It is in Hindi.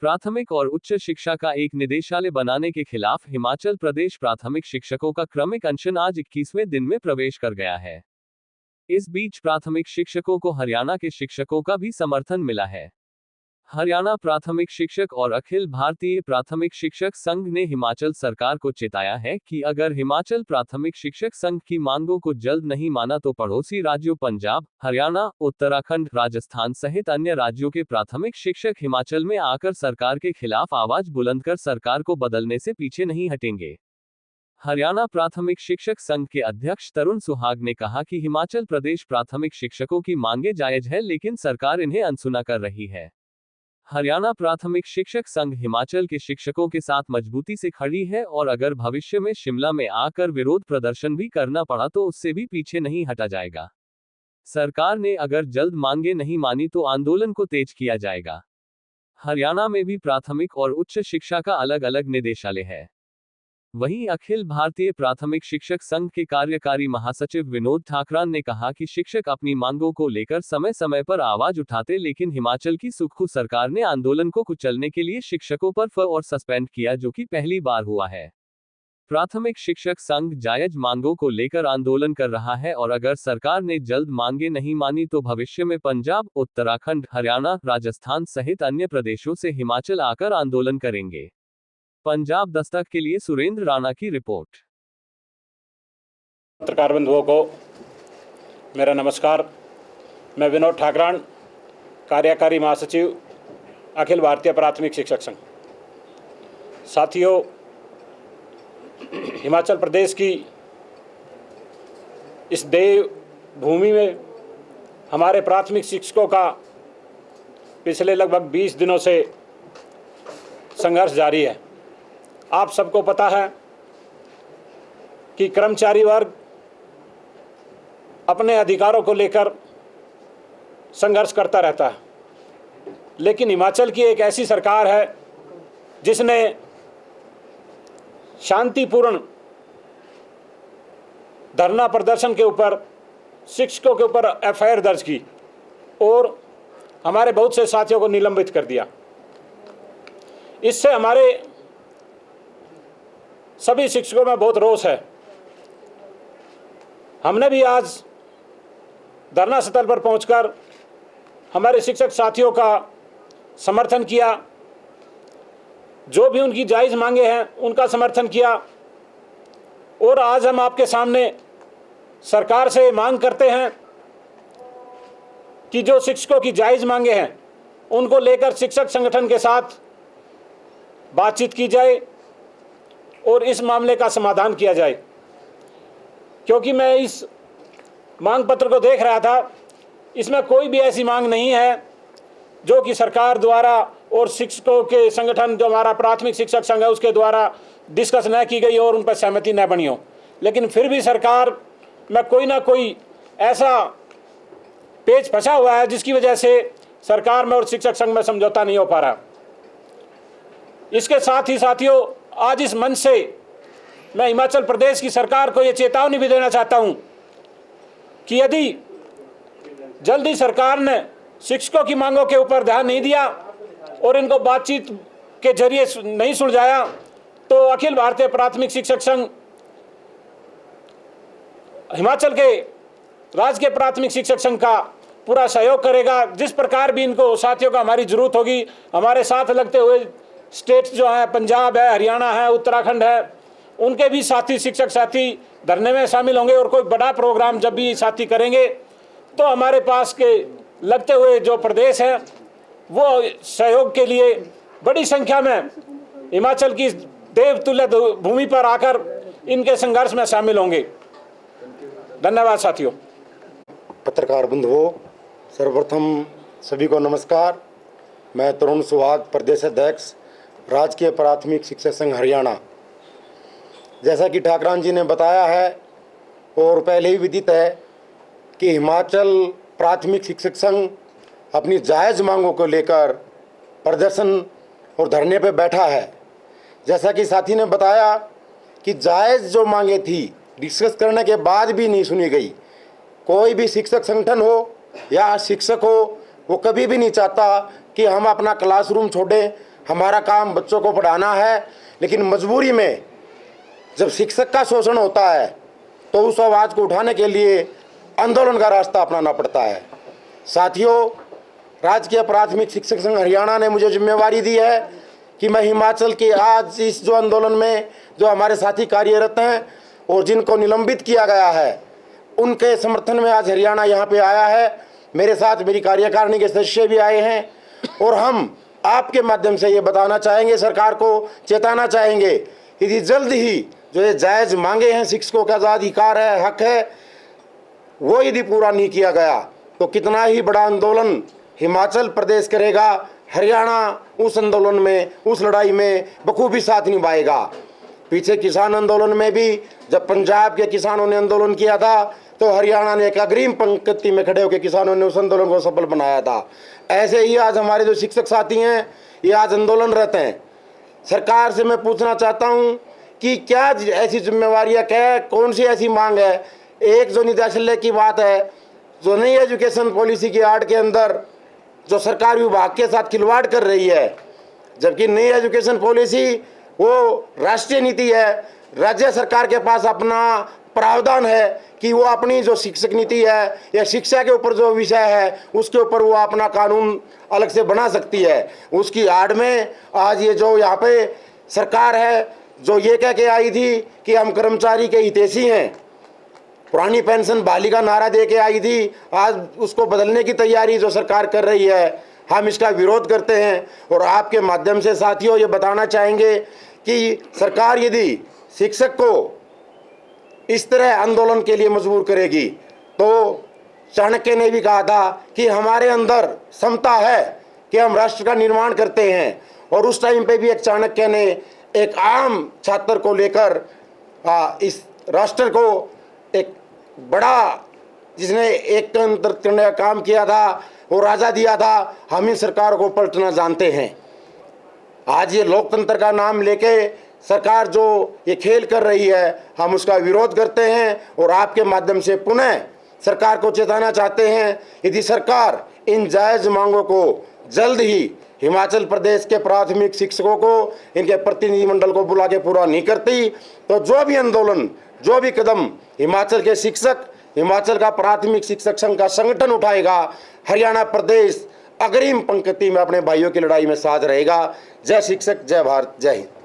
प्राथमिक और उच्च शिक्षा का एक निदेशालय बनाने के खिलाफ हिमाचल प्रदेश प्राथमिक शिक्षकों का क्रमिक अनशन आज 21वें दिन में प्रवेश कर गया है। इस बीच प्राथमिक शिक्षकों को हरियाणा के शिक्षकों का भी समर्थन मिला है। हरियाणा प्राथमिक शिक्षक और अखिल भारतीय प्राथमिक शिक्षक संघ ने हिमाचल सरकार को चेताया है कि अगर हिमाचल प्राथमिक शिक्षक संघ की मांगों को जल्द नहीं माना तो पड़ोसी राज्यों पंजाब, हरियाणा, उत्तराखंड, राजस्थान सहित अन्य राज्यों के प्राथमिक शिक्षक हिमाचल में आकर सरकार के खिलाफ आवाज बुलंद कर सरकार को बदलने से पीछे नहीं हटेंगे। हरियाणा प्राथमिक शिक्षक संघ के अध्यक्ष तरुण सुहाग ने कहा कि हिमाचल प्रदेश प्राथमिक शिक्षकों की मांगे जायज है, लेकिन सरकार इन्हें अनसुना कर रही है। हरियाणा प्राथमिक शिक्षक संघ हिमाचल के शिक्षकों के साथ मजबूती से खड़ी है और अगर भविष्य में शिमला में आकर विरोध प्रदर्शन भी करना पड़ा तो उससे भी पीछे नहीं हटा जाएगा। सरकार ने अगर जल्द मांगे नहीं मानी तो आंदोलन को तेज किया जाएगा। हरियाणा में भी प्राथमिक और उच्च शिक्षा का अलग अलग निदेशालय है। वहीं अखिल भारतीय प्राथमिक शिक्षक संघ के कार्यकारी महासचिव विनोद ठाकरान ने कहा कि शिक्षक अपनी मांगों को लेकर समय समय पर आवाज उठाते, लेकिन हिमाचल की सुक्खू सरकार ने आंदोलन को कुचलने के लिए शिक्षकों पर और सस्पेंड किया, जो कि पहली बार हुआ है। प्राथमिक शिक्षक संघ जायज मांगों को लेकर आंदोलन कर रहा है और अगर सरकार ने जल्द मांगे नहीं मानी तो भविष्य में पंजाब, उत्तराखंड, हरियाणा, राजस्थान सहित अन्य प्रदेशों से हिमाचल आकर आंदोलन करेंगे। पंजाब दस्तक के लिए सुरेंद्र राणा की रिपोर्ट। पत्रकार बंधुओं को मेरा नमस्कार। मैं विनोद ठाकरान, कार्यकारी महासचिव अखिल भारतीय प्राथमिक शिक्षक संघ। साथियों, हिमाचल प्रदेश की इस देव भूमि में हमारे प्राथमिक शिक्षकों का पिछले लगभग 20 दिनों से संघर्ष जारी है। आप सबको पता है कि कर्मचारी वर्ग अपने अधिकारों को लेकर संघर्ष करता रहता है, लेकिन हिमाचल की एक ऐसी सरकार है जिसने शांतिपूर्ण धरना प्रदर्शन के ऊपर शिक्षकों के ऊपर एफआईआर दर्ज की और हमारे बहुत से साथियों को निलंबित कर दिया। इससे हमारे सभी शिक्षकों में बहुत रोष है। हमने भी आज धरना स्थल पर पहुंचकर हमारे शिक्षक साथियों का समर्थन किया, जो भी उनकी जायज़ मांगे हैं उनका समर्थन किया और आज हम आपके सामने सरकार से मांग करते हैं कि जो शिक्षकों की जायज़ मांगे हैं उनको लेकर शिक्षक संगठन के साथ बातचीत की जाए और इस मामले का समाधान किया जाए। क्योंकि मैं इस मांग पत्र को देख रहा था, इसमें कोई भी ऐसी मांग नहीं है जो कि सरकार द्वारा और शिक्षकों के संगठन जो हमारा प्राथमिक शिक्षक संघ है उसके द्वारा डिस्कस न की गई और उन पर सहमति न बनी हो। लेकिन फिर भी सरकार में कोई ना कोई ऐसा पेच फंसा हुआ है जिसकी वजह से सरकार में और शिक्षक संघ में समझौता नहीं हो पा रहा। इसके साथ ही साथियों, आज इस मंच से मैं हिमाचल प्रदेश की सरकार को यह चेतावनी भी देना चाहता हूं कि यदि जल्दी सरकार ने शिक्षकों की मांगों के ऊपर ध्यान नहीं दिया और इनको बातचीत के जरिए नहीं सुलझाया तो अखिल भारतीय प्राथमिक शिक्षक संघ हिमाचल के राज्य के प्राथमिक शिक्षक संघ का पूरा सहयोग करेगा। जिस प्रकार भी इनको साथियों का हमारी जरूरत होगी, हमारे साथ लगते हुए स्टेट्स जो हैं, पंजाब है, हरियाणा है, उत्तराखंड है, उनके भी साथी शिक्षक साथी धरने में शामिल होंगे और कोई बड़ा प्रोग्राम जब भी साथी करेंगे तो हमारे पास के लगते हुए जो प्रदेश हैं वो सहयोग के लिए बड़ी संख्या में हिमाचल की देवतुल्य भूमि पर आकर इनके संघर्ष में शामिल होंगे। धन्यवाद साथियों। पत्रकार बंधुओं, सर्वप्रथम सभी को नमस्कार। मैं तरुण सुहाग, प्रदेश अध्यक्ष, राजकीय प्राथमिक शिक्षक संघ हरियाणा। जैसा कि ठाकरान जी ने बताया है और पहले ही विदित है कि हिमाचल प्राथमिक शिक्षक संघ अपनी जायज़ मांगों को लेकर प्रदर्शन और धरने पर बैठा है। जैसा कि साथी ने बताया कि जायज़ जो मांगे थी डिस्कस करने के बाद भी नहीं सुनी गई। कोई भी शिक्षक संगठन हो या शिक्षक हो, वो कभी भी नहीं चाहता कि हम अपना क्लासरूम छोड़ें, हमारा काम बच्चों को पढ़ाना है, लेकिन मजबूरी में जब शिक्षक का शोषण होता है तो उस आवाज़ को उठाने के लिए आंदोलन का रास्ता अपनाना पड़ता है। साथियों, राजकीय प्राथमिक शिक्षक संघ हरियाणा ने मुझे जिम्मेवारी दी है कि मैं हिमाचल के आज इस जो आंदोलन में जो हमारे साथी कार्यरत हैं और जिनको निलंबित किया गया है, उनके समर्थन में आज हरियाणा यहाँ पे आया है। मेरे साथ मेरी कार्यकारिणी के सदस्य भी आए हैं और हम आपके माध्यम से ये बताना चाहेंगे, सरकार को चेताना चाहेंगे कि यदि जल्द ही जो ये जायज़ मांगे हैं, शिक्षकों का जो अधिकार है, हक है, वो यदि पूरा नहीं किया गया तो कितना ही बड़ा आंदोलन हिमाचल प्रदेश करेगा, हरियाणा उस आंदोलन में, उस लड़ाई में बखूबी साथ निभाएगा। पीछे किसान आंदोलन में भी जब पंजाब के किसानों ने आंदोलन किया था तो हरियाणा ने एक अग्रिम पंक्ति में खड़े होकर किसानों ने उस आंदोलन को सफल बनाया था। ऐसे ही आज हमारे जो शिक्षक साथी हैं ये आज आंदोलनरत हैं। सरकार से मैं पूछना चाहता हूं कि क्या ऐसी जिम्मेवारियां, क्या कौन सी ऐसी मांग है। एक जो निदेशालय की बात है, जो नई एजुकेशन पॉलिसी की आड़ के अंदर जो सरकार विभाग के साथ खिलवाड़ कर रही है, जबकि नई एजुकेशन पॉलिसी वो राष्ट्रीय नीति है। राज्य सरकार के पास अपना प्रावधान है कि वो अपनी जो शिक्षक नीति है या शिक्षा के ऊपर जो विषय है उसके ऊपर वो अपना कानून अलग से बना सकती है। उसकी आड़ में आज ये जो यहाँ पे सरकार है जो ये कह के आई थी कि हम कर्मचारी के हितैषी हैं, पुरानी पेंशन बहाली का नारा दे के आई थी, आज उसको बदलने की तैयारी जो सरकार कर रही है, हम इसका विरोध करते हैं। और आपके माध्यम से साथियों ये बताना चाहेंगे कि सरकार यदि शिक्षक को इस तरह आंदोलन के लिए मजबूर करेगी तो चाणक्य ने भी कहा था कि हमारे अंदर क्षमता है कि हम राष्ट्र का निर्माण करते हैं। और उस टाइम पे भी एक चाणक्य ने एक आम छात्र को लेकर इस राष्ट्र को एक बड़ा, जिसने एक तंत्र करने का काम किया था, वो राजा दिया था। हम ही सरकार को पलटना जानते हैं। आज ये लोकतंत्र का नाम लेके सरकार जो ये खेल कर रही है, हम उसका विरोध करते हैं और आपके माध्यम से पुनः सरकार को चेताना चाहते हैं, यदि सरकार इन जायज़ मांगों को जल्द ही हिमाचल प्रदेश के प्राथमिक शिक्षकों को, इनके प्रतिनिधिमंडल को बुला के पूरा नहीं करती तो जो भी आंदोलन, जो भी कदम हिमाचल के शिक्षक, हिमाचल का प्राथमिक शिक्षक संघ का संगठन उठाएगा, हरियाणा प्रदेश अग्रिम पंक्ति में अपने भाइयों की लड़ाई में साथ रहेगा। जय शिक्षक, जय भारत, जय हिंद।